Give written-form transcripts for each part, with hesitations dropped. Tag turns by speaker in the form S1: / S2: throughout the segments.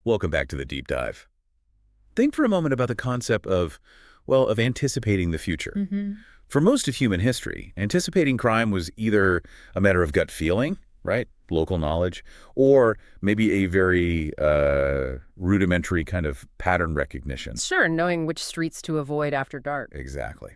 S1: Welcome back to the deep dive. Think for a moment about the concept of anticipating the future. For most of human history, anticipating crime was either a matter of gut feeling, right, local knowledge, or maybe a very rudimentary kind of pattern recognition.
S2: Sure, knowing which streets to avoid after dark.
S1: Exactly.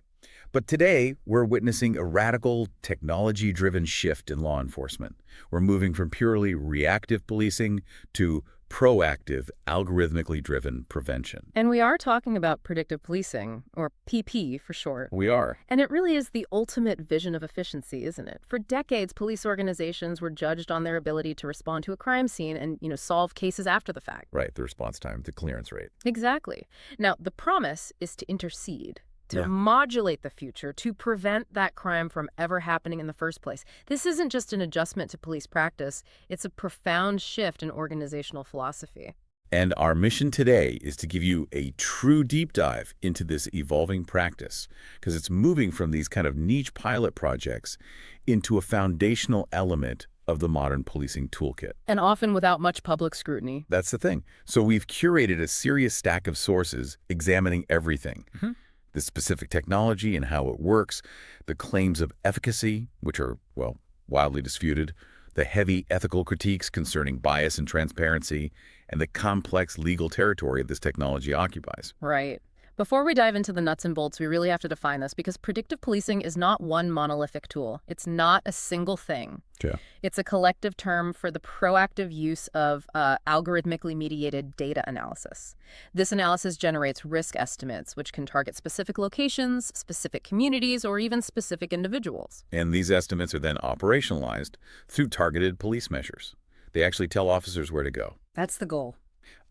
S1: But today, we're witnessing a radical technology-driven shift in law enforcement. We're moving from purely reactive policing to proactive, algorithmically driven prevention.
S2: And we are talking about predictive policing, or PP for short.
S1: We are.
S2: And it really is the ultimate vision of efficiency, isn't it? For decades, police organizations were judged on their ability to respond to a crime scene and, solve cases after the fact.
S1: Right, the response time, the clearance rate.
S2: Exactly. Now, the promise is to intercede, to modulate the future, to prevent that crime from ever happening in the first place. This isn't just an adjustment to police practice, it's a profound shift in organizational philosophy.
S1: And our mission today is to give you a true deep dive into this evolving practice, because it's moving from these kind of niche pilot projects into a foundational element of the modern policing toolkit.
S2: And often without much public scrutiny.
S1: That's the thing. So we've curated a serious stack of sources examining everything. The specific technology and how it works, the claims of efficacy, which are, wildly disputed, the heavy ethical critiques concerning bias and transparency, and the complex legal territory this technology occupies.
S2: Right. Before we dive into the nuts and bolts, we really have to define this because predictive policing is not one monolithic tool. It's not a single thing.
S1: Yeah.
S2: It's a collective term for the proactive use of algorithmically mediated data analysis. This analysis generates risk estimates, which can target specific locations, specific communities, or even specific individuals.
S1: And these estimates are then operationalized through targeted police measures. They actually tell officers where to go.
S2: That's the goal.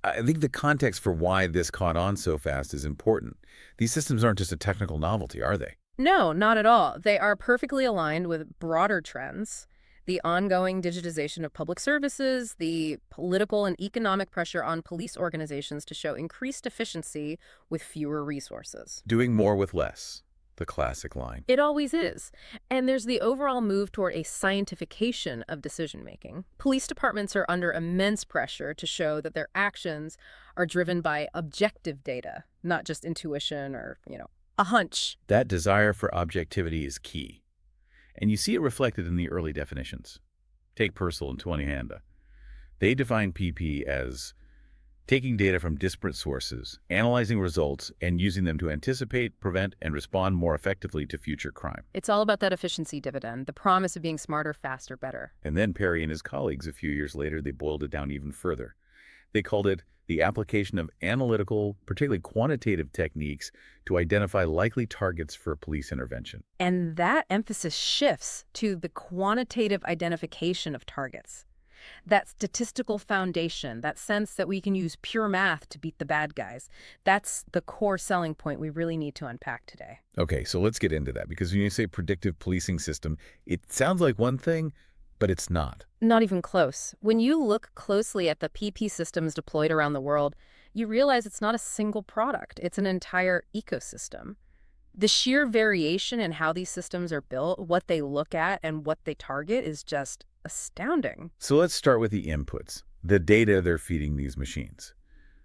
S1: I think the context for why this caught on so fast is important. These systems aren't just a technical novelty, are they?
S2: No, not at all. They are perfectly aligned with broader trends. The ongoing digitization of public services, the political and economic pressure on police organizations to show increased efficiency with fewer resources.
S1: Doing more with less, the classic line.
S2: It always is. And there's the overall move toward a scientification of decision-making. Police departments are under immense pressure to show that their actions are driven by objective data, not just intuition or, a hunch.
S1: That desire for objectivity is key. And you see it reflected in the early definitions. Take Purcell and Tuanihanda. They define PP as taking data from disparate sources, analyzing results, and using them to anticipate, prevent, and respond more effectively to future crime.
S2: It's all about that efficiency dividend, the promise of being smarter, faster, better.
S1: And then Perry and his colleagues, a few years later, they boiled it down even further. They called it the application of analytical, particularly quantitative techniques to identify likely targets for police intervention.
S2: And that emphasis shifts to the quantitative identification of targets. That statistical foundation, that sense that we can use pure math to beat the bad guys, that's the core selling point we really need to unpack today.
S1: Okay, so let's get into that, because when you say predictive policing system, it sounds like one thing, but it's not.
S2: Not even close. When you look closely at the PP systems deployed around the world, you realize it's not a single product. It's an entire ecosystem. The sheer variation in how these systems are built, what they look at, and what they target is just astounding.
S1: So let's start with the inputs, the data they're feeding these machines.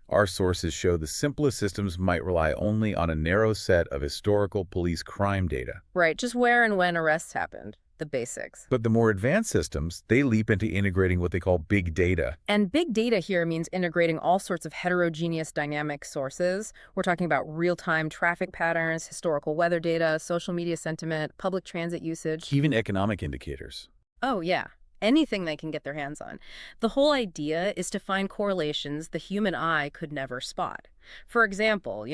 S1: Our sources show the simplest systems might rely only on a narrow set of historical police crime data.
S2: Right, just where and when arrests happened. The basics.
S1: But the more advanced systems, they leap into integrating what they call big data.
S2: And big data here means integrating all sorts of heterogeneous dynamic sources. We're talking about real-time traffic patterns, historical weather data, social media sentiment, public transit usage.
S1: Even economic indicators.
S2: Oh, yeah. Anything they can get their hands on. The whole idea is to find correlations the human eye could never spot. For example,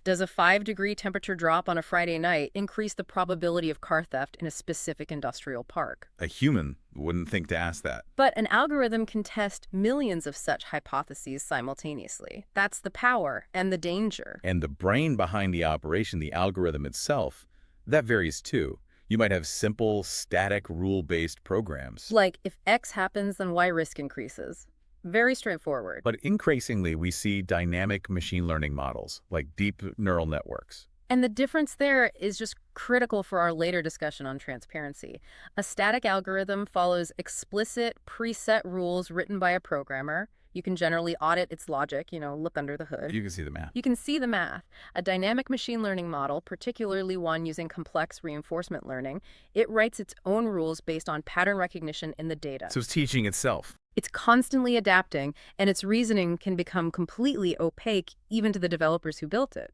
S2: does a 5-degree temperature drop on a Friday night increase the probability of car theft in a specific industrial park?
S1: A human wouldn't think to ask that.
S2: But an algorithm can test millions of such hypotheses simultaneously. That's the power and the danger.
S1: And the brain behind the operation, the algorithm itself, that varies too. You might have simple, static, rule-based programs.
S2: Like, if X happens, then Y risk increases. Very straightforward.
S1: But increasingly, we see dynamic machine learning models, like deep neural networks.
S2: And the difference there is just critical for our later discussion on transparency. A static algorithm follows explicit, preset rules written by a programmer. You can generally audit its logic, look under the hood.
S1: You can see the math.
S2: You can see the math. A dynamic machine learning model, particularly one using complex reinforcement learning, it writes its own rules based on pattern recognition in the data.
S1: So it's teaching itself.
S2: It's constantly adapting, and its reasoning can become completely opaque even to the developers who built it.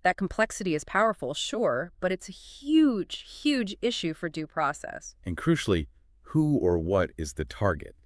S2: That complexity is powerful, sure, but it's a huge, huge issue for due process.
S1: And crucially, who or what is the target?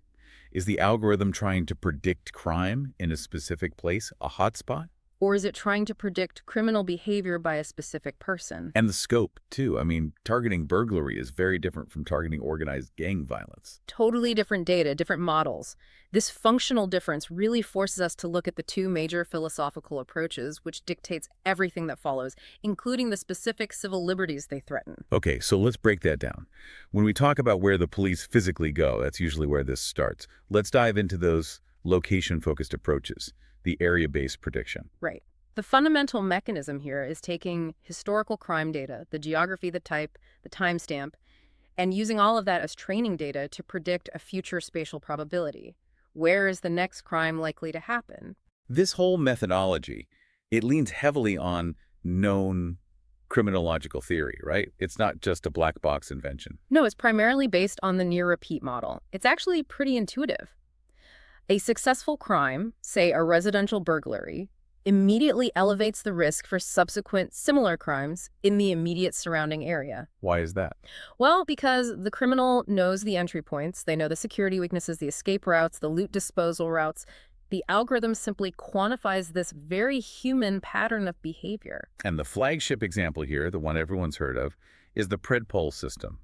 S1: Is the algorithm trying to predict crime in a specific place, a hotspot?
S2: Or is it trying to predict criminal behavior by a specific person?
S1: And the scope, too. I mean, targeting burglary is very different from targeting organized gang violence.
S2: Totally different data, different models. This functional difference really forces us to look at the two major philosophical approaches, which dictates everything that follows, including the specific civil liberties they threaten.
S1: Okay, so let's break that down. When we talk about where the police physically go, that's usually where this starts. Let's dive into those location-focused approaches. The area-based prediction.
S2: Right. The fundamental mechanism here is taking historical crime data, the geography, the type, the timestamp, and using all of that as training data to predict a future spatial probability. Where is the next crime likely to happen?
S1: This whole methodology, it leans heavily on known criminological theory, right? It's not just a black box invention.
S2: No, it's primarily based on the near-repeat model. It's actually pretty intuitive. A successful crime, say a residential burglary, immediately elevates the risk for subsequent similar crimes in the immediate surrounding area.
S1: Why is that?
S2: Well, because the criminal knows the entry points, they know the security weaknesses, the escape routes, the loot disposal routes. The algorithm simply quantifies this very human pattern of behavior.
S1: And the flagship example here, the one everyone's heard of, is the PredPol system.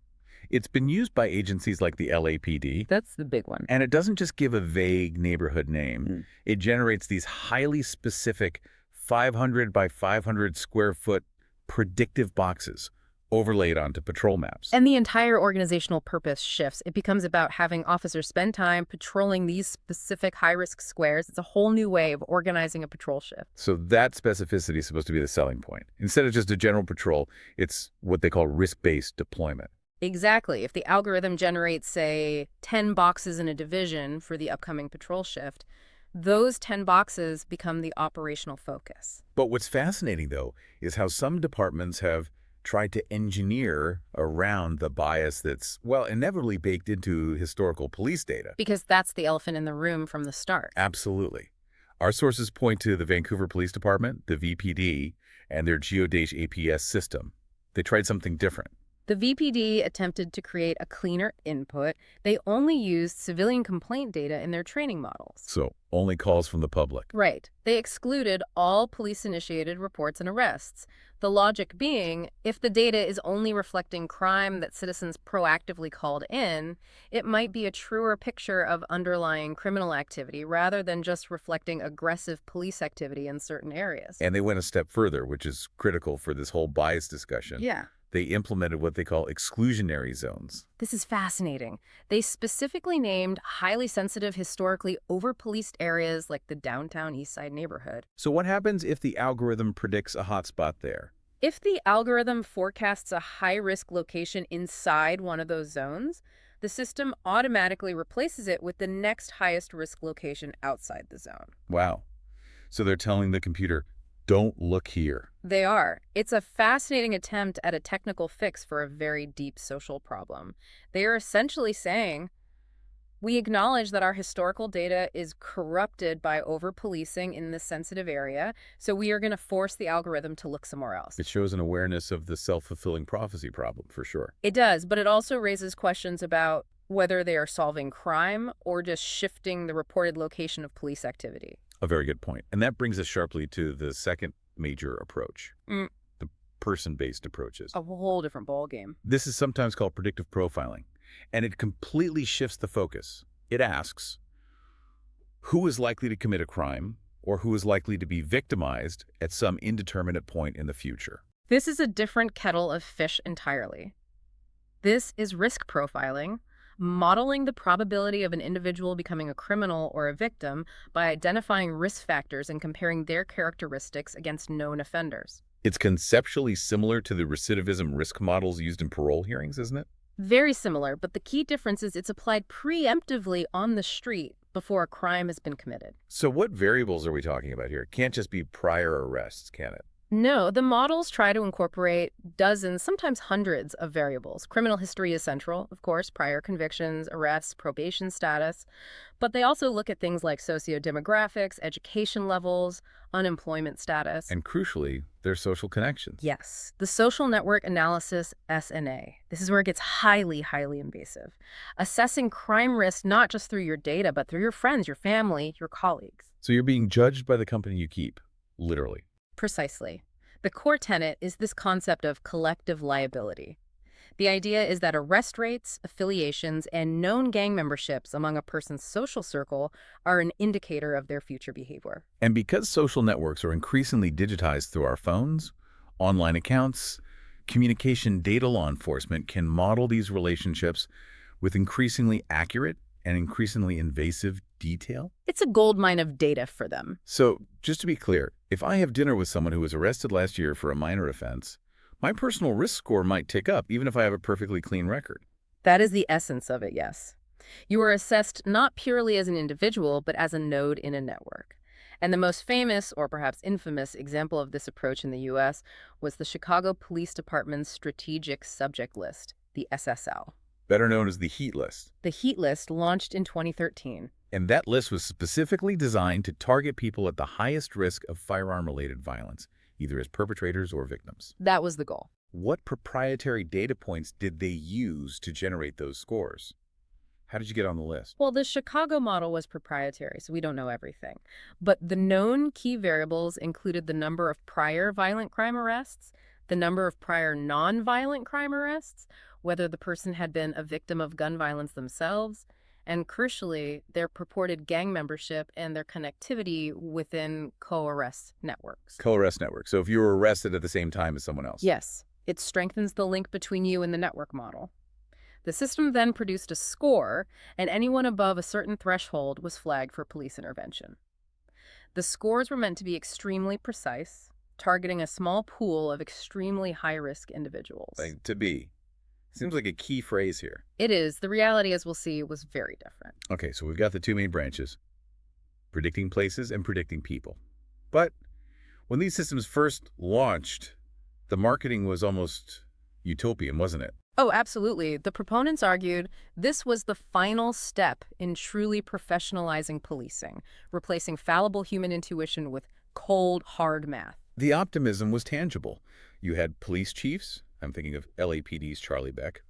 S1: It's been used by agencies like the LAPD.
S2: That's the big one.
S1: And it doesn't just give a vague neighborhood name. It generates these highly specific 500 by 500 square foot predictive boxes overlaid onto patrol maps.
S2: And the entire organizational purpose shifts. It becomes about having officers spend time patrolling these specific high-risk squares. It's a whole new way of organizing a patrol shift.
S1: So that specificity is supposed to be the selling point. Instead of just a general patrol, it's what they call risk-based deployment.
S2: Exactly. If the algorithm generates, say, 10 boxes in a division for the upcoming patrol shift, those 10 boxes become the operational focus.
S1: But what's fascinating, though, is how some departments have tried to engineer around the bias that's, well, inevitably baked into historical police data.
S2: Because that's the elephant in the room from the start.
S1: Absolutely. Our sources point to the Vancouver Police Department, the VPD, and their Geodash APS system. They tried something different.
S2: The VPD attempted to create a cleaner input. They only used civilian complaint data in their training models.
S1: So, only calls from the public.
S2: Right. They excluded all police-initiated reports and arrests. The logic being, if the data is only reflecting crime that citizens proactively called in, it might be a truer picture of underlying criminal activity rather than just reflecting aggressive police activity in certain areas.
S1: And they went a step further, which is critical for this whole bias discussion.
S2: Yeah.
S1: They implemented what they call exclusionary zones.
S2: This is fascinating. They specifically named highly sensitive, historically over-policed areas like the downtown East Side neighborhood.
S1: So what happens if the algorithm predicts a hotspot there?
S2: If the algorithm forecasts a high-risk location inside one of those zones, the system automatically replaces it with the next highest risk location outside the zone.
S1: Wow. So they're telling the computer, don't look here.
S2: They are. It's a fascinating attempt at a technical fix for a very deep social problem. They are essentially saying, we acknowledge that our historical data is corrupted by over-policing in this sensitive area, so we are going to force the algorithm to look somewhere else.
S1: It shows an awareness of the self-fulfilling prophecy problem, for sure.
S2: It does, but it also raises questions about whether they are solving crime or just shifting the reported location of police activity.
S1: A very good point. And that brings us sharply to the second major approach, the person-based approaches.
S2: A whole different ballgame.
S1: This is sometimes called predictive profiling, and it completely shifts the focus. It asks, who is likely to commit a crime or who is likely to be victimized at some indeterminate point in the future?
S2: This is a different kettle of fish entirely. This is risk profiling, modeling the probability of an individual becoming a criminal or a victim by identifying risk factors and comparing their characteristics against known offenders.
S1: It's conceptually similar to the recidivism risk models used in parole hearings, isn't it?
S2: Very similar, but the key difference is it's applied preemptively on the street. before a crime has been committed.
S1: So what variables are we talking about here? It can't just be prior arrests, can it?
S2: No, the models try to incorporate dozens, sometimes hundreds of variables. Criminal history is central, of course, prior convictions, arrests, probation status. But they also look at things like sociodemographics, education levels, unemployment status.
S1: And crucially, their social connections.
S2: Yes, the social network analysis, SNA. This is where it gets highly, highly invasive. Assessing crime risk not just through your data, but through your friends, your family, your colleagues.
S1: So you're being judged by the company you keep, literally.
S2: Precisely. The core tenet is this concept of collective liability. The idea is that arrest rates, affiliations, and known gang memberships among a person's social circle are an indicator of their future behavior.
S1: And because social networks are increasingly digitized through our phones, online accounts, communication data law enforcement can model these relationships with increasingly accurate and increasingly invasive detail.
S2: It's a goldmine of data for them.
S1: So, just to be clear, if I have dinner with someone who was arrested last year for a minor offense, my personal risk score might tick up even if I have a perfectly clean record.
S2: That is the essence of it, yes. You are assessed not purely as an individual, but as a node in a network. And the most famous, or perhaps infamous, example of this approach in the U.S. was the Chicago Police Department's Strategic Subject List, the SSL.
S1: Better known as the Heat List.
S2: The Heat List launched in 2013.
S1: And that list was specifically designed to target people at the highest risk of firearm-related violence, either as perpetrators or victims.
S2: That was the goal.
S1: What proprietary data points did they use to generate those scores? How did you get on the list?
S2: Well, the Chicago model was proprietary, so we don't know everything. But the known key variables included the number of prior violent crime arrests, the number of prior non-violent crime arrests, whether the person had been a victim of gun violence themselves, and crucially, their purported gang membership and their connectivity within co-arrest networks.
S1: Co-arrest network. So if you were arrested at the same time as someone else.
S2: Yes, it strengthens the link between you and the network model. The system then produced a score, and anyone above a certain threshold was flagged for police intervention. The scores were meant to be extremely precise, targeting a small pool of extremely high-risk individuals.
S1: Like, to be. Seems like a key phrase here.
S2: It is. The reality, as we'll see, was very different.
S1: Okay, so we've got the two main branches, predicting places and predicting people. But when these systems first launched, the marketing was almost utopian, wasn't it?
S2: Oh, absolutely. The proponents argued this was the final step in truly professionalizing policing, replacing fallible human intuition with cold, hard math.
S1: The optimism was tangible. You had police chiefs, I'm thinking of LAPD's Charlie Beck,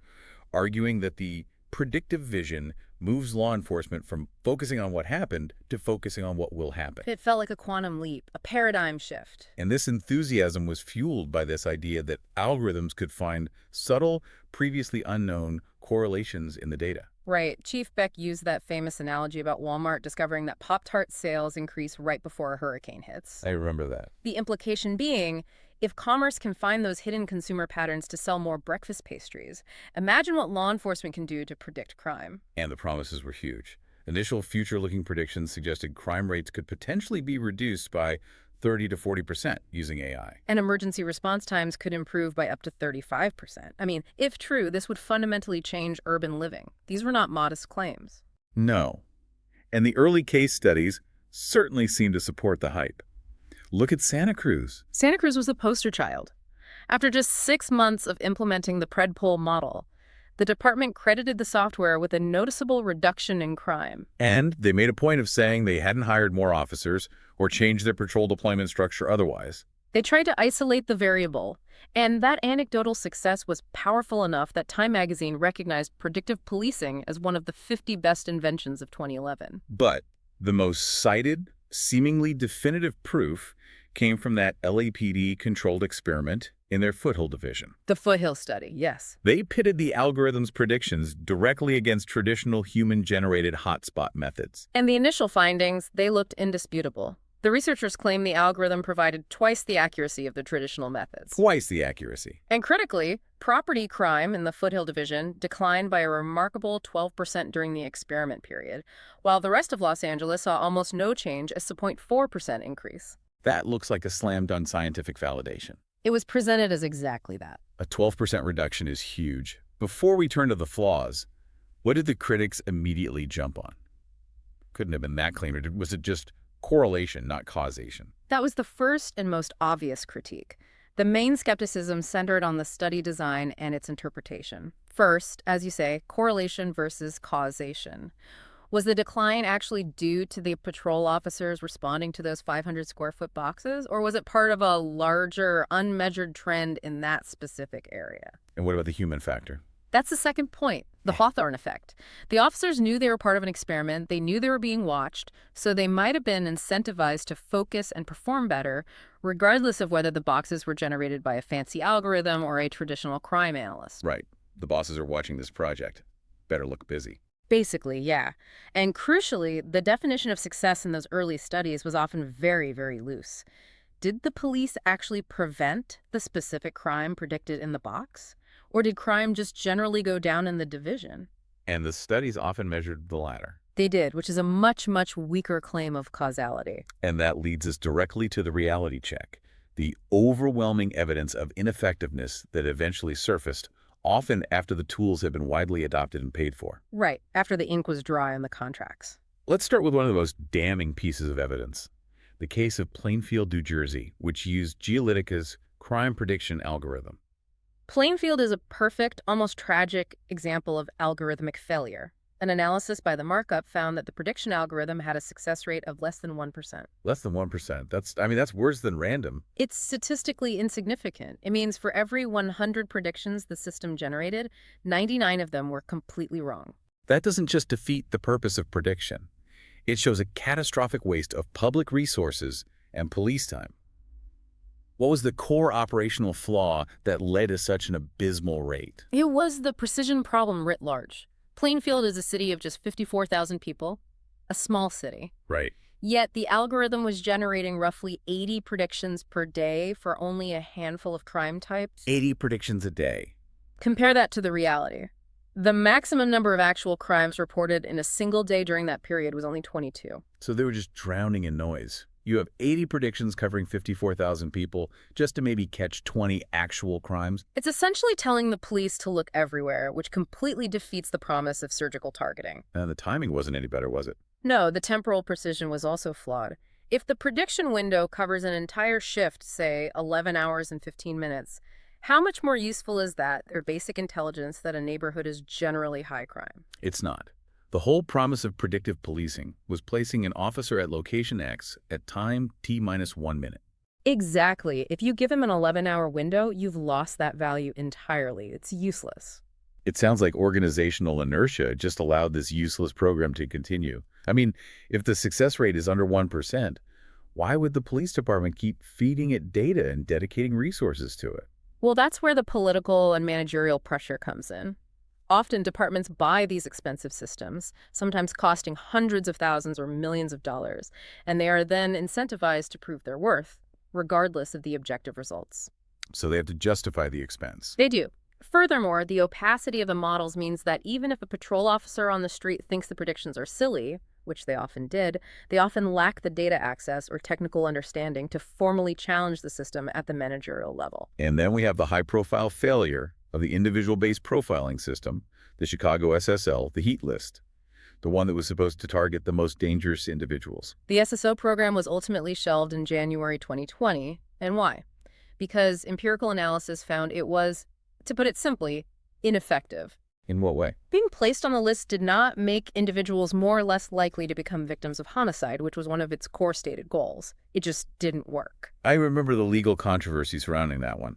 S1: arguing that the predictive vision moves law enforcement from focusing on what happened to focusing on what will happen.
S2: It felt like a quantum leap, a paradigm shift.
S1: And this enthusiasm was fueled by this idea that algorithms could find subtle, previously unknown correlations in the data.
S2: Right. Chief Beck used that famous analogy about Walmart discovering that Pop-Tart sales increase right before a hurricane hits.
S1: I remember that.
S2: The implication being, if commerce can find those hidden consumer patterns to sell more breakfast pastries, imagine what law enforcement can do to predict crime.
S1: And the promises were huge. Initial future-looking predictions suggested crime rates could potentially be reduced by 30 to 40% using AI.
S2: And emergency response times could improve by up to 35%. I mean, if true, this would fundamentally change urban living. These were not modest claims.
S1: No. And the early case studies certainly seem to support the hype. Look at Santa Cruz.
S2: Santa Cruz was the poster child. After just 6 months of implementing the PredPol model, the department credited the software with a noticeable reduction in crime.
S1: And they made a point of saying they hadn't hired more officers or changed their patrol deployment structure otherwise.
S2: They tried to isolate the variable, and that anecdotal success was powerful enough that Time magazine recognized predictive policing as one of the 50 best inventions of 2011.
S1: But the most cited, seemingly definitive proof came from that LAPD-controlled experiment in their Foothill division.
S2: The Foothill study, yes.
S1: They pitted the algorithm's predictions directly against traditional human-generated hotspot methods.
S2: And the initial findings, they looked indisputable. The researchers claimed the algorithm provided twice the accuracy of the traditional methods.
S1: Twice the accuracy.
S2: And critically, property crime in the Foothill division declined by a remarkable 12% during the experiment period, while the rest of Los Angeles saw almost no change, a 0.4% increase.
S1: That looks like a slam-dunk scientific validation.
S2: It was presented as exactly that.
S1: A 12% reduction is huge. Before we turn to the flaws, what did the critics immediately jump on? couldn't have been that clean. Or was it just correlation, not causation?
S2: That was the first and most obvious critique. The main skepticism centered on the study design and its interpretation. First, as you say, correlation versus causation. Was the decline actually due to the patrol officers responding to those 500-square-foot boxes, or was it part of a larger, unmeasured trend in that specific area?
S1: And what about the human factor?
S2: That's the second point, the Hawthorne effect. The officers knew they were part of an experiment, they knew they were being watched, so they might have been incentivized to focus and perform better, regardless of whether the boxes were generated by a fancy algorithm or a traditional crime analyst.
S1: Right. The bosses are watching this project. Better look busy.
S2: Basically, yeah. And crucially, the definition of success in those early studies was often very, very loose. Did the police actually prevent the specific crime predicted in the box? Or did crime just generally go down in the division?
S1: And the studies often measured the latter.
S2: They did, which is a much, much weaker claim of causality.
S1: And that leads us directly to the reality check, the overwhelming evidence of ineffectiveness that eventually surfaced, often after the tools had been widely adopted and paid for.
S2: Right, after the ink was dry on the contracts.
S1: Let's start with one of the most damning pieces of evidence, the case of Plainfield, New Jersey, which used Geolytica's crime prediction algorithm.
S2: Plainfield is a perfect, almost tragic example of algorithmic failure. An analysis by the markup found that the prediction algorithm had a success rate of less than 1%.
S1: Less than 1%. That's worse than random.
S2: It's statistically insignificant. It means for every 100 predictions the system generated, 99 of them were completely wrong.
S1: That doesn't just defeat the purpose of prediction. It shows a catastrophic waste of public resources and police time. What was the core operational flaw that led to such an abysmal rate?
S2: It was the precision problem writ large. Plainfield is a city of just 54,000 people, a small city.
S1: Right.
S2: Yet the algorithm was generating roughly 80 predictions per day for only a handful of crime types.
S1: 80 predictions a day.
S2: Compare that to the reality. The maximum number of actual crimes reported in a single day during that period was only 22.
S1: So they were just drowning in noise. You have 80 predictions covering 54,000 people just to maybe catch 20 actual crimes.
S2: It's essentially telling the police to look everywhere, which completely defeats the promise of surgical targeting.
S1: And the timing wasn't any better, was it?
S2: No, the temporal precision was also flawed. If the prediction window covers an entire shift, say 11 hours and 15 minutes, how much more useful is that, or basic intelligence that a neighborhood is generally high crime?
S1: It's not. The whole promise of predictive policing was placing an officer at location X at time T-1 minute.
S2: Exactly. If you give him an 11-hour window, you've lost that value entirely. It's useless.
S1: It sounds like organizational inertia just allowed this useless program to continue. I mean, if the success rate is under 1%, why would the police department keep feeding it data and dedicating resources to it?
S2: Well, that's where the political and managerial pressure comes in. Often departments buy these expensive systems, sometimes costing hundreds of thousands or millions of dollars, and they are then incentivized to prove their worth, regardless of the objective results.
S1: So they have to justify the expense.
S2: They do. Furthermore, the opacity of the models means that even if a patrol officer on the street thinks the predictions are silly, which they often did, they often lack the data access or technical understanding to formally challenge the system at the managerial level.
S1: And then we have the high-profile failure of the individual-based profiling system, the Chicago SSL, the heat list, the one that was supposed to target the most dangerous individuals.
S2: The SSO program was ultimately shelved in January 2020. And why? Because empirical analysis found it was, to put it simply, ineffective.
S1: In what way?
S2: Being placed on the list did not make individuals more or less likely to become victims of homicide, which was one of its core stated goals. It just didn't work.
S1: I remember the legal controversy surrounding that one.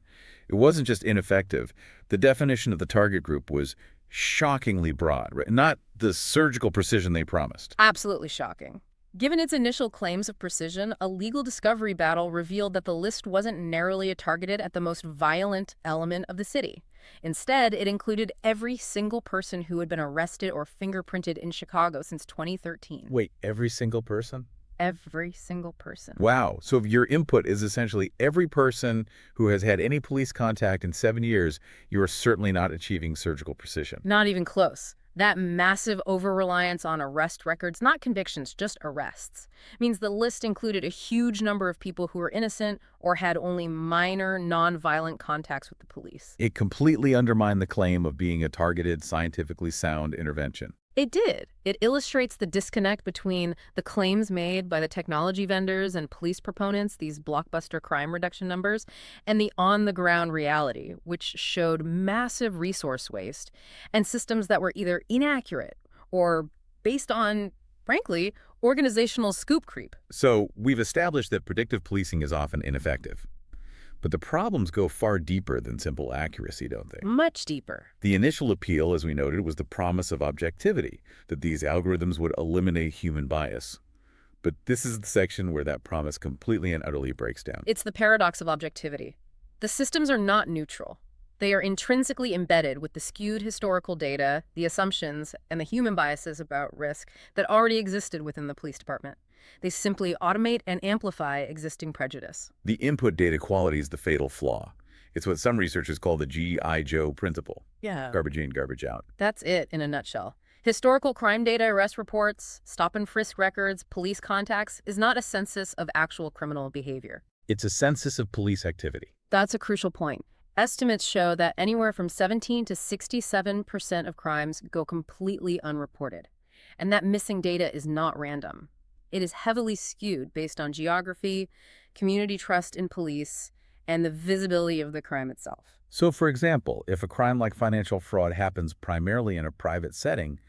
S1: It wasn't just ineffective. The definition of the target group was shockingly broad, right? Not the surgical precision they promised.
S2: Absolutely shocking. Given its initial claims of precision, a legal discovery battle revealed that the list wasn't narrowly targeted at the most violent element of the city. Instead, it included every single person who had been arrested or fingerprinted in Chicago since 2013.
S1: Wait, every single person?
S2: Every single person.
S1: Wow. So if your input is essentially every person who has had any police contact in 7 years, you are certainly not achieving surgical precision.
S2: Not even close. That massive over-reliance on arrest records, not convictions, just arrests, means the list included a huge number of people who were innocent or had only minor, non-violent contacts with the police.
S1: It completely undermined the claim of being a targeted, scientifically sound intervention.
S2: It did. It illustrates the disconnect between the claims made by the technology vendors and police proponents, these blockbuster crime reduction numbers, and the on-the-ground reality, which showed massive resource waste and systems that were either inaccurate or based on, frankly, organizational scoop creep.
S1: So we've established that predictive policing is often ineffective. But the problems go far deeper than simple accuracy, don't they?
S2: Much deeper.
S1: The initial appeal, as we noted, was the promise of objectivity, that these algorithms would eliminate human bias. But this is the section where that promise completely and utterly breaks down.
S2: It's the paradox of objectivity. The systems are not neutral. They are intrinsically embedded with the skewed historical data, the assumptions, and the human biases about risk that already existed within the police department. They simply automate and amplify existing prejudice.
S1: The input data quality is the fatal flaw. It's what some researchers call the G.I. Joe principle.
S2: Yeah.
S1: Garbage in, garbage out.
S2: That's it in a nutshell. Historical crime data, arrest reports, stop and frisk records, police contacts is not a census of actual criminal behavior.
S1: It's a census of police activity.
S2: That's a crucial point. Estimates show that anywhere from 17 to 67% of crimes go completely unreported. And that missing data is not random. It is heavily skewed based on geography, community trust in police, and the visibility of the crime itself.
S1: So, for example, if a crime like financial fraud happens primarily in a private setting,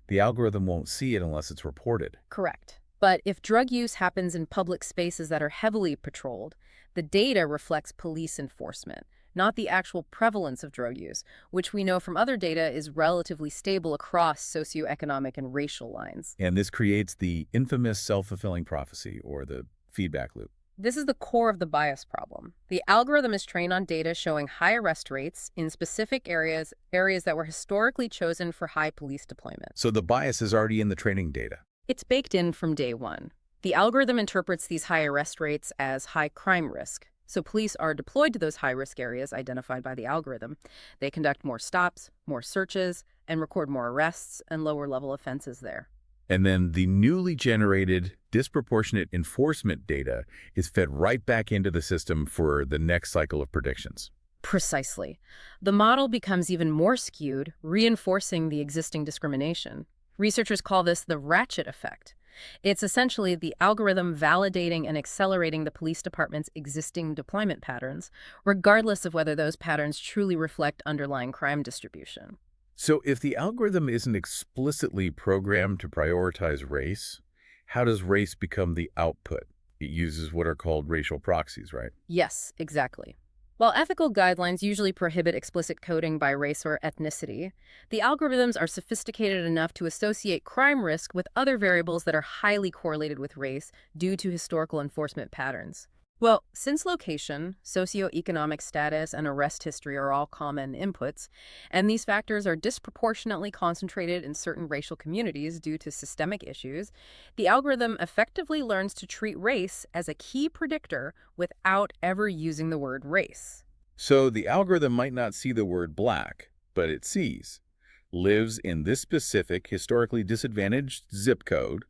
S1: the algorithm won't see it unless it's reported.
S2: Correct. But if drug use happens in public spaces that are heavily patrolled, the data reflects police enforcement, not the actual prevalence of drug use, which we know from other data is relatively stable across socioeconomic and racial lines.
S1: And this creates the infamous self-fulfilling prophecy, or the feedback loop.
S2: This is the core of the bias problem. The algorithm is trained on data showing high arrest rates in specific areas that were historically chosen for high police deployment.
S1: So the bias is already in the training data.
S2: It's baked in from day one. The algorithm interprets these high arrest rates as high crime risk. So police are deployed to those high-risk areas identified by the algorithm. They conduct more stops, more searches, and record more arrests and lower-level offenses there.
S1: And then the newly generated disproportionate enforcement data is fed right back into the system for the next cycle of predictions.
S2: Precisely. The model becomes even more skewed, reinforcing the existing discrimination. Researchers call this the ratchet effect. It's essentially the algorithm validating and accelerating the police department's existing deployment patterns, regardless of whether those patterns truly reflect underlying crime distribution.
S1: So if the algorithm isn't explicitly programmed to prioritize race, how does race become the output? It uses what are called racial proxies, right?
S2: Yes, exactly. While ethical guidelines usually prohibit explicit coding by race or ethnicity, the algorithms are sophisticated enough to associate crime risk with other variables that are highly correlated with race due to historical enforcement patterns. Well, since location, socioeconomic status, and arrest history are all common inputs, and these factors are disproportionately concentrated in certain racial communities due to systemic issues, the algorithm effectively learns to treat race as a key predictor without ever using the word race.
S1: So the algorithm might not see the word black, but it sees, lives in this specific, historically disadvantaged zip code,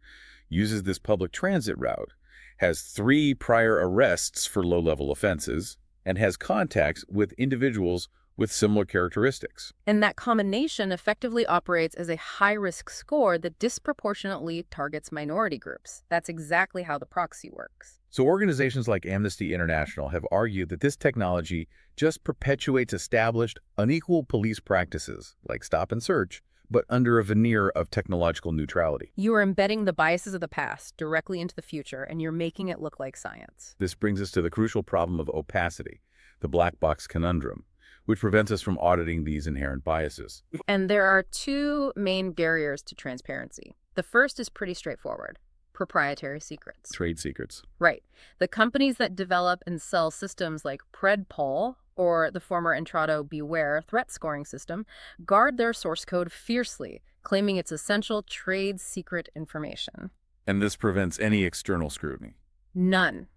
S1: uses this public transit route, has 3 prior arrests for low-level offenses, and has contacts with individuals with similar characteristics.
S2: And that combination effectively operates as a high-risk score that disproportionately targets minority groups. That's exactly how the proxy works.
S1: So organizations like Amnesty International have argued that this technology just perpetuates established, unequal police practices, like stop and search, but under a veneer of technological neutrality.
S2: You are embedding the biases of the past directly into the future, and you're making it look like science.
S1: This brings us to the crucial problem of opacity, the black box conundrum, which prevents us from auditing these inherent biases.
S2: And there are 2 main barriers to transparency. The first is pretty straightforward: proprietary secrets.
S1: Trade secrets.
S2: Right. The companies that develop and sell systems like PredPol, or the former Entrado Beware threat scoring system, guard their source code fiercely, claiming it's essential trade secret information.
S1: And this prevents any external scrutiny.
S2: None.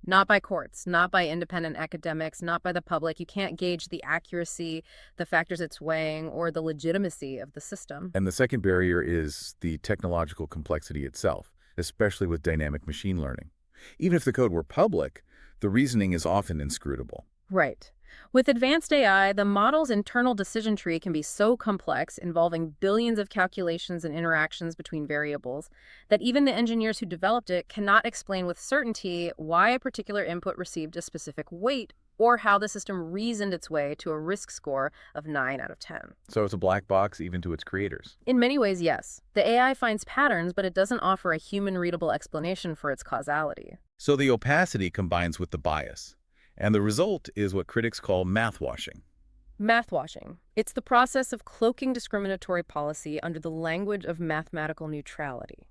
S2: Not by courts, not by independent academics, not by the public. You can't gauge the accuracy, the factors it's weighing, or the legitimacy of the system.
S1: And the second barrier is the technological complexity itself, especially with dynamic machine learning. Even if the code were public, the reasoning is often inscrutable.
S2: Right. With advanced AI, the model's internal decision tree can be so complex, involving billions of calculations and interactions between variables, that even the engineers who developed it cannot explain with certainty why a particular input received a specific weight or how the system reasoned its way to a risk score of 9 out of 10.
S1: So it's a black box even to its creators.
S2: In many ways, yes. The AI finds patterns, but it doesn't offer a human-readable explanation for its causality.
S1: So the opacity combines with the bias. And the result is what critics call math washing.
S2: Math washing. It's the process of cloaking discriminatory policy under the language of mathematical neutrality.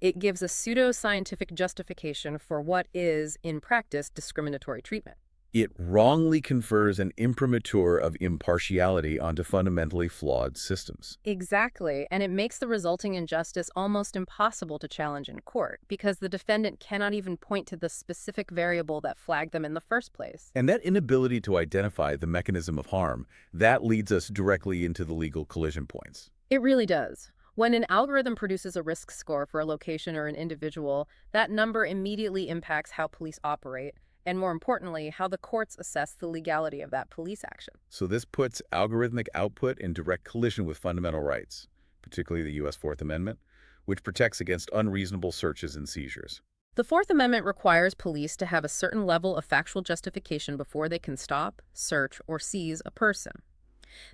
S2: It gives a pseudo-scientific justification for what is, in practice, discriminatory treatment.
S1: It wrongly confers an imprimatur of impartiality onto fundamentally flawed systems.
S2: Exactly, and it makes the resulting injustice almost impossible to challenge in court, because the defendant cannot even point to the specific variable that flagged them in the first place.
S1: And that inability to identify the mechanism of harm, that leads us directly into the legal collision points.
S2: It really does. When an algorithm produces a risk score for a location or an individual, that number immediately impacts how police operate, and more importantly, how the courts assess the legality of that police action.
S1: So this puts algorithmic output in direct collision with fundamental rights, particularly the U.S. Fourth Amendment, which protects against unreasonable searches and seizures.
S2: The Fourth Amendment requires police to have a certain level of factual justification before they can stop, search, or seize a person.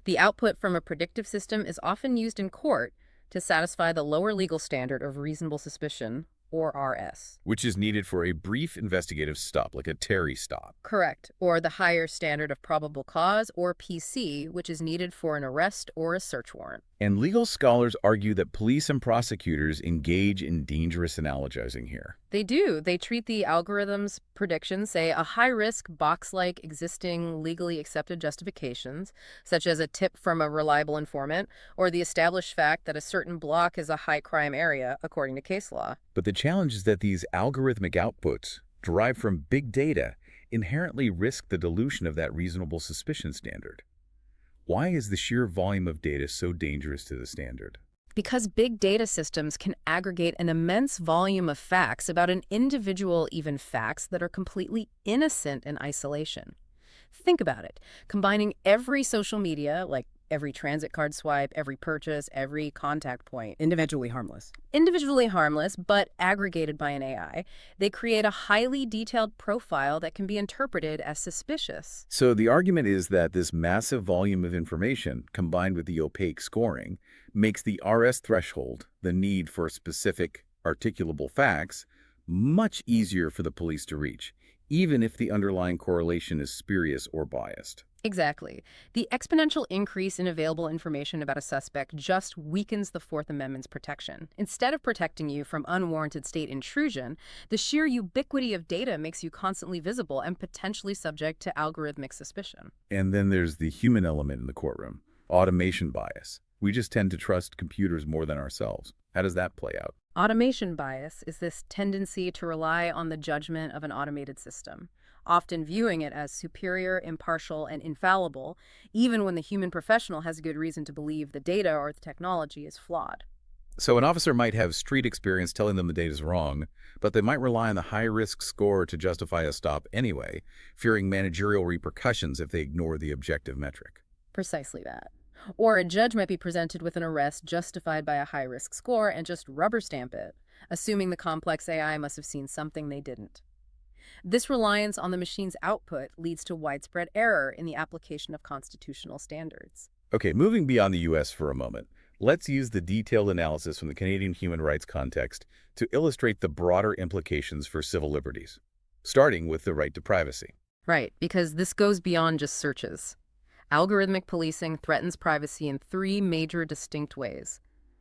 S2: The output from a predictive system is often used in court to satisfy the lower legal standard of reasonable suspicion, or RS.
S1: Which is needed for a brief investigative stop, like a Terry stop.
S2: Correct. Or the higher standard of probable cause, or PC, which is needed for an arrest or a search warrant.
S1: And legal scholars argue that police and prosecutors engage in dangerous analogizing here.
S2: They do. They treat the algorithm's predictions, say a high-risk, box-like existing legally accepted justifications, such as a tip from a reliable informant, or the established fact that a certain block is a high-crime area, according to case law.
S1: But the challenge is that these algorithmic outputs, derived from big data, inherently risk the dilution of that reasonable suspicion standard. Why is the sheer volume of data so dangerous to the standard?
S2: Because big data systems can aggregate an immense volume of facts about an individual, even facts that are completely innocent in isolation. Think about it. Combining every social media, like every transit card swipe, every purchase, every contact point. Individually harmless. Individually harmless, but aggregated by an AI. They create a highly detailed profile that can be interpreted as suspicious.
S1: So the argument is that this massive volume of information, combined with the opaque scoring, makes the RS threshold, the need for specific, articulable facts, much easier for the police to reach, even if the underlying correlation is spurious or biased.
S2: Exactly. The exponential increase in available information about a suspect just weakens the Fourth Amendment's protection. Instead of protecting you from unwarranted state intrusion, the sheer ubiquity of data makes you constantly visible and potentially subject to algorithmic suspicion.
S1: And then there's the human element in the courtroom, automation bias. We just tend to trust computers more than ourselves. How does that play out?
S2: Automation bias is this tendency to rely on the judgment of an automated system, often viewing it as superior, impartial, and infallible, even when the human professional has good reason to believe the data or the technology is flawed.
S1: So an officer might have street experience telling them the data's wrong, but they might rely on the high-risk score to justify a stop anyway, fearing managerial repercussions if they ignore the objective metric.
S2: Precisely that. Or a judge might be presented with an arrest justified by a high-risk score and just rubber stamp it, assuming the complex AI must have seen something they didn't. This reliance on the machine's output leads to widespread error in the application of constitutional standards.
S1: Okay, moving beyond the U.S. for a moment, let's use the detailed analysis from the Canadian human rights context to illustrate the broader implications for civil liberties, starting with the right to privacy.
S2: Right, because this goes beyond just searches. Algorithmic policing threatens privacy in three major distinct ways.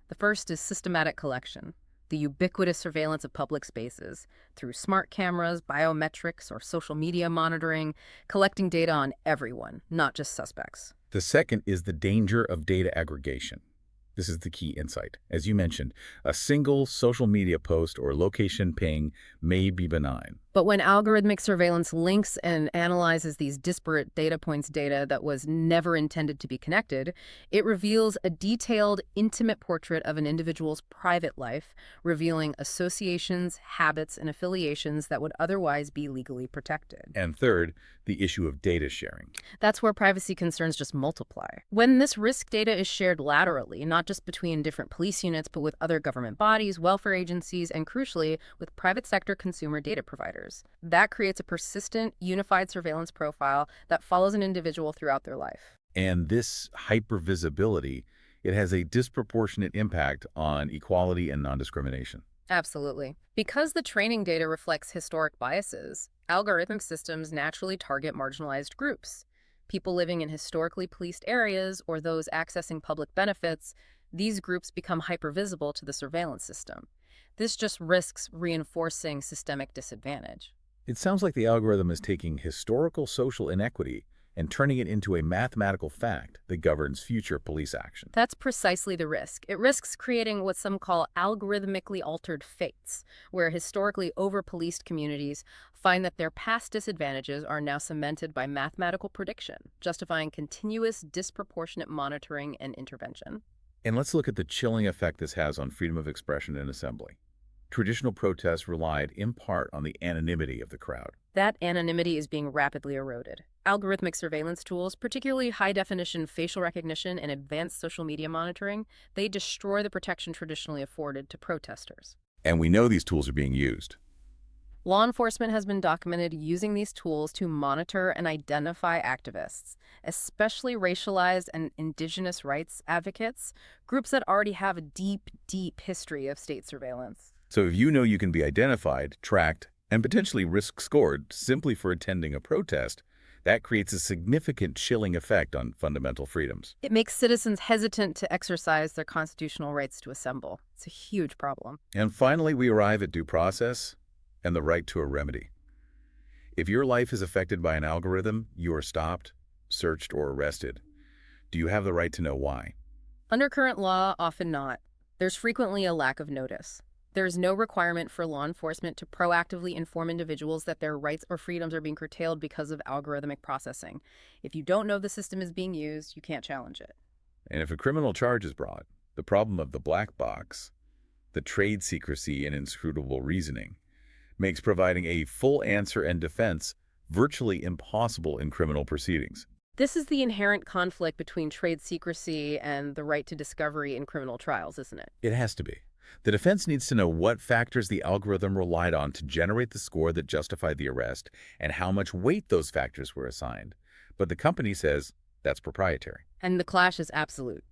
S2: The first is systematic collection, the ubiquitous surveillance of public spaces through smart cameras, biometrics, or social media monitoring, collecting data on everyone, not just suspects.
S1: The second is the danger of data aggregation. This is the key insight. As you mentioned, a single social media post or location ping may be benign,
S2: But when algorithmic surveillance links and analyzes these disparate data points data that was never intended to be connected, it reveals a detailed, intimate portrait of an individual's private life, revealing associations, habits, and affiliations that would otherwise be legally protected.
S1: And third, the issue of data sharing.
S2: That's where privacy concerns just multiply. When this risk data is shared laterally, not just between different police units, but with other government bodies, welfare agencies, and crucially, with private sector consumer data providers, that creates a persistent, unified surveillance profile that follows an individual throughout their life.
S1: And this hypervisibility, it has a disproportionate impact on equality and non-discrimination.
S2: Absolutely. Because the training data reflects historic biases, algorithmic systems naturally target marginalized groups. People living in historically policed areas or those accessing public benefits, these groups become hypervisible to the surveillance system. This just risks reinforcing systemic disadvantage.
S1: It sounds like the algorithm is taking historical social inequity and turning it into a mathematical fact that governs future police action.
S2: That's precisely the risk. It risks creating what some call algorithmically altered fates, where historically over-policed communities find that their past disadvantages are now cemented by mathematical prediction, justifying continuous disproportionate monitoring and intervention.
S1: And let's look at the chilling effect this has on freedom of expression and assembly. Traditional protests relied in part on the anonymity of the crowd.
S2: That anonymity is being rapidly eroded. Algorithmic surveillance tools, particularly high-definition facial recognition and advanced social media monitoring, they destroy the protection traditionally afforded to protesters.
S1: And we know these tools are being used.
S2: Law enforcement has been documented using these tools to monitor and identify activists, especially racialized and indigenous rights advocates, groups that already have a deep, deep history of state surveillance.
S1: So if you know you can be identified, tracked, and potentially risk-scored simply for attending a protest, that creates a significant chilling effect on fundamental freedoms.
S2: It makes citizens hesitant to exercise their constitutional rights to assemble. It's a huge problem.
S1: And finally, we arrive at due process and the right to a remedy. If your life is affected by an algorithm, you are stopped, searched, or arrested. Do you have the right to know why?
S2: Under current law, often not. There's frequently a lack of notice. There is no requirement for law enforcement to proactively inform individuals that their rights or freedoms are being curtailed because of algorithmic processing. If you don't know the system is being used, you can't challenge it.
S1: And if a criminal charge is brought, the problem of the black box, the trade secrecy and inscrutable reasoning, makes providing a full answer and defense virtually impossible in criminal proceedings.
S2: This is the inherent conflict between trade secrecy and the right to discovery in criminal trials, isn't it?
S1: It has to be. The defense needs to know what factors the algorithm relied on to generate the score that justified the arrest and how much weight those factors were assigned. But the company says that's proprietary.
S2: And the clash is absolute.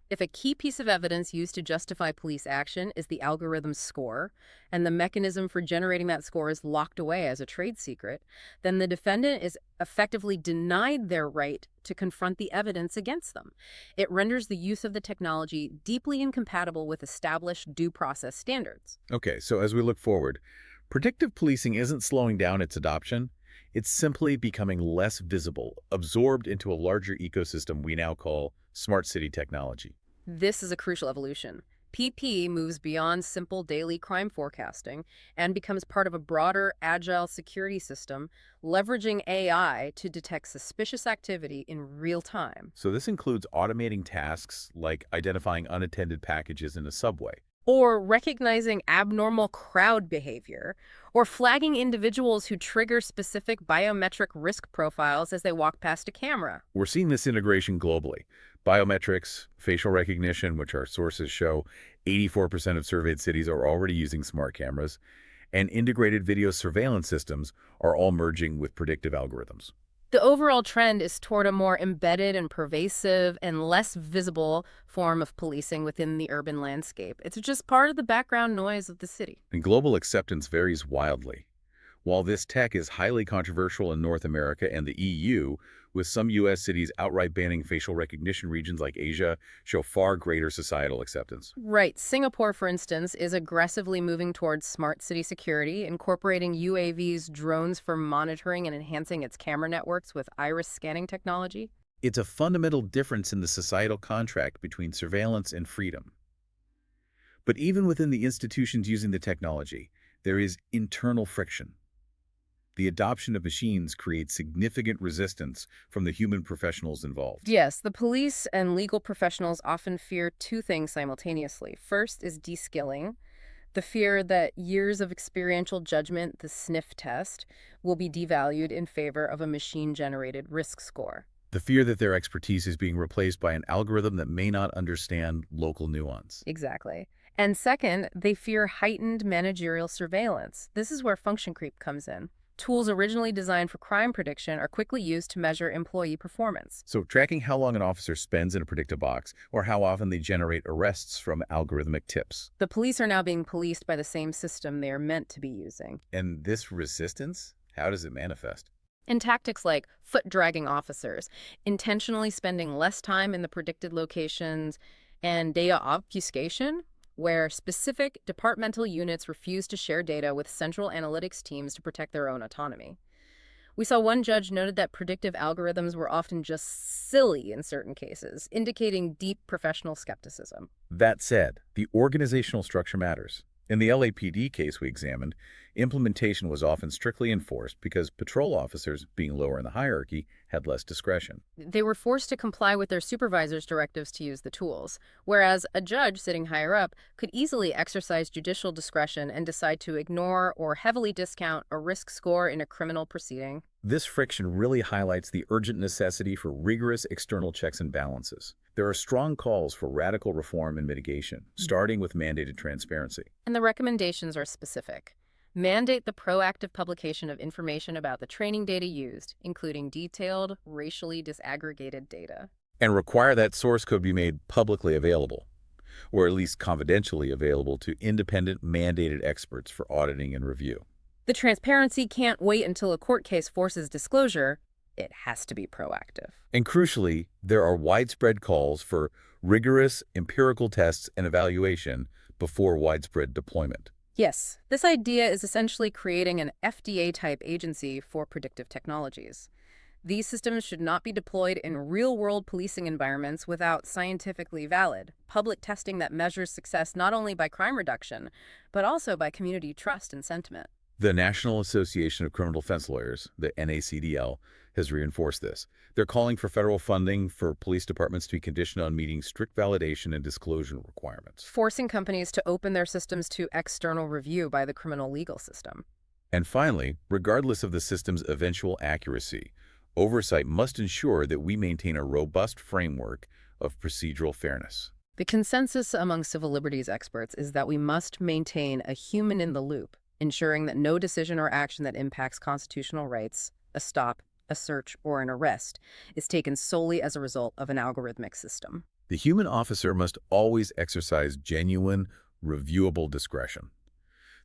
S2: If a key piece of evidence used to justify police action is the algorithm's score, and the mechanism for generating that score is locked away as a trade secret, then the defendant is effectively denied their right to confront the evidence against them. It renders the use of the technology deeply incompatible with established due process standards.
S1: Okay, so as we look forward, predictive policing isn't slowing down its adoption. It's simply becoming less visible, absorbed into a larger ecosystem we now call smart city technology.
S2: This is a crucial evolution. PP moves beyond simple daily crime forecasting and becomes part of a broader, agile security system, leveraging AI to detect suspicious activity in real time.
S1: So this includes automating tasks like identifying unattended packages in a subway,
S2: or recognizing abnormal crowd behavior, or flagging individuals who trigger specific biometric risk profiles as they walk past a camera.
S1: We're seeing this integration globally. Biometrics, facial recognition, which our sources show 84% of surveyed cities are already using smart cameras, and integrated video surveillance systems are all merging with predictive algorithms.
S2: The overall trend is toward a more embedded and pervasive and less visible form of policing within the urban landscape. It's just part of the background noise of the city.
S1: And global acceptance varies wildly. While this tech is highly controversial in North America and the EU, with some U.S. cities outright banning facial recognition, regions like Asia show far greater societal acceptance.
S2: Right. Singapore, for instance, is aggressively moving towards smart city security, incorporating UAVs, drones for monitoring and enhancing its camera networks with iris scanning technology.
S1: It's a fundamental difference in the societal contract between surveillance and freedom. But even within the institutions using the technology, there is internal friction. the adoption of machines creates significant resistance from the human professionals involved.
S2: Yes, the police and legal professionals often fear two things simultaneously. First is de-skilling, the fear that years of experiential judgment, the sniff test, will be devalued in favor of a machine-generated risk score.
S1: The fear that their expertise is being replaced by an algorithm that may not understand local nuance.
S2: Exactly. And second, they fear heightened managerial surveillance. This is where function creep comes in. Tools originally designed for crime prediction are quickly used to measure employee performance.
S1: So tracking how long an officer spends in a predictive box or how often they generate arrests from algorithmic tips.
S2: The police are now being policed by the same system they are meant to be using.
S1: And this resistance, how does it manifest?
S2: In tactics like foot-dragging officers, intentionally spending less time in the predicted locations, and data obfuscation, where specific departmental units refuse to share data with central analytics teams to protect their own autonomy. We saw one judge noted that predictive algorithms were often just silly in certain cases, indicating deep professional skepticism.
S1: That said, the organizational structure matters. In the LAPD case we examined, implementation was often strictly enforced because patrol officers, being lower in the hierarchy, had less discretion.
S2: They were forced to comply with their supervisor's directives to use the tools, whereas a judge sitting higher up could easily exercise judicial discretion and decide to ignore or heavily discount a risk score in a criminal proceeding.
S1: This friction really highlights the urgent necessity for rigorous external checks and balances. There are strong calls for radical reform and mitigation, starting with mandated transparency.
S2: And the recommendations are specific. Mandate the proactive publication of information about the training data used, including detailed, racially disaggregated data.
S1: And require that source code be made publicly available, or at least confidentially available to independent mandated experts for auditing and review.
S2: The transparency can't wait until a court case forces disclosure. It has to be proactive.
S1: And crucially, there are widespread calls for rigorous empirical tests and evaluation before widespread deployment.
S2: Yes, this idea is essentially creating an FDA-type agency for predictive technologies. These systems should not be deployed in real-world policing environments without scientifically valid public testing that measures success not only by crime reduction, but also by community trust and sentiment.
S1: The National Association of Criminal Defense Lawyers, the NACDL, has reinforced this. They're calling for federal funding for police departments to be conditioned on meeting strict validation and disclosure requirements.
S2: Forcing companies to open their systems to external review by the criminal legal system.
S1: And finally, regardless of the system's eventual accuracy, oversight must ensure that we maintain a robust framework of procedural fairness.
S2: The consensus among civil liberties experts is that we must maintain a human in the loop, ensuring that no decision or action that impacts constitutional rights, a stop, a search, or an arrest, is taken solely as a result of an algorithmic system.
S1: The human officer must always exercise genuine, reviewable discretion.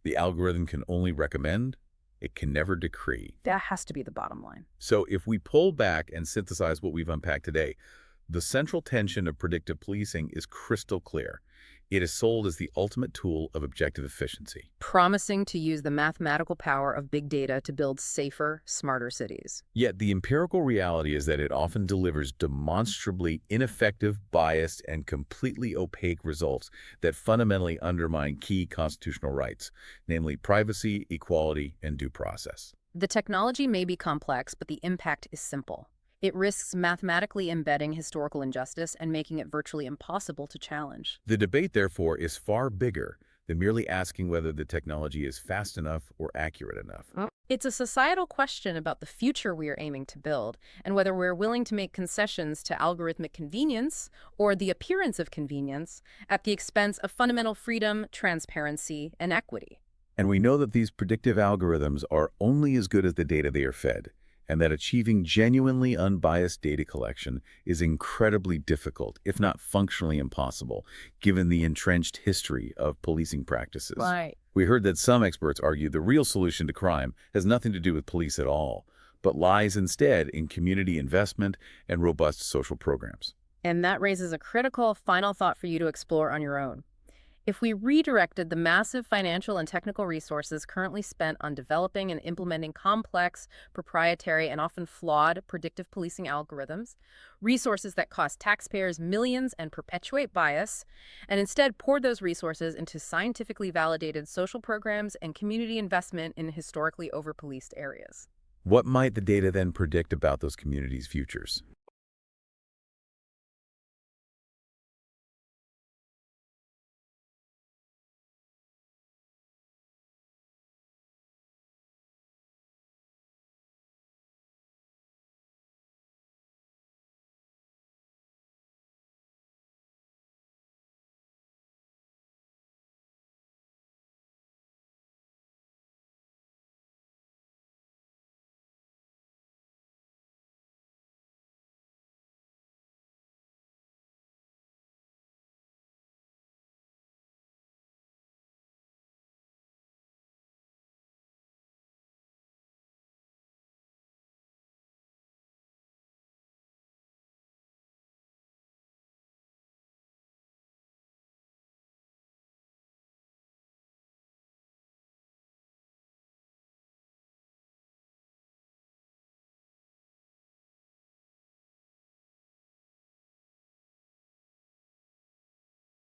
S1: The algorithm can only recommend, it can never decree.
S2: That has to be the bottom line.
S1: So if we pull back and synthesize what we've unpacked today, the central tension of predictive policing is crystal clear. It is sold as the ultimate tool of objective efficiency,
S2: Promising to use the mathematical power of big data to build safer, smarter cities.
S1: Yet the empirical reality is that it often delivers demonstrably ineffective, biased, and completely opaque results that fundamentally undermine key constitutional rights, namely privacy, equality, and due process.
S2: The technology may be complex, but the impact is simple. It risks mathematically embedding historical injustice and making it virtually impossible to challenge.
S1: The debate, therefore, is far bigger than merely asking whether the technology is fast enough or accurate enough.
S2: It's a societal question about the future we are aiming to build and whether we're willing to make concessions to algorithmic convenience or the appearance of convenience at the expense of fundamental freedom, transparency, and equity.
S1: And we know that these predictive algorithms are only as good as the data they are fed, and that achieving genuinely unbiased data collection is incredibly difficult, if not functionally impossible, given the entrenched history of policing practices.
S2: Right.
S1: We heard that some experts argue the real solution to crime has nothing to do with police at all, but lies instead in community investment and robust social programs.
S2: And that raises a critical final thought for you to explore on your own. If we redirected the massive financial and technical resources currently spent on developing and implementing complex, proprietary, and often flawed predictive policing algorithms, resources that cost taxpayers millions and perpetuate bias, and instead poured those resources into scientifically validated social programs and community investment in historically overpoliced areas.
S1: What might the data then predict about those communities' futures?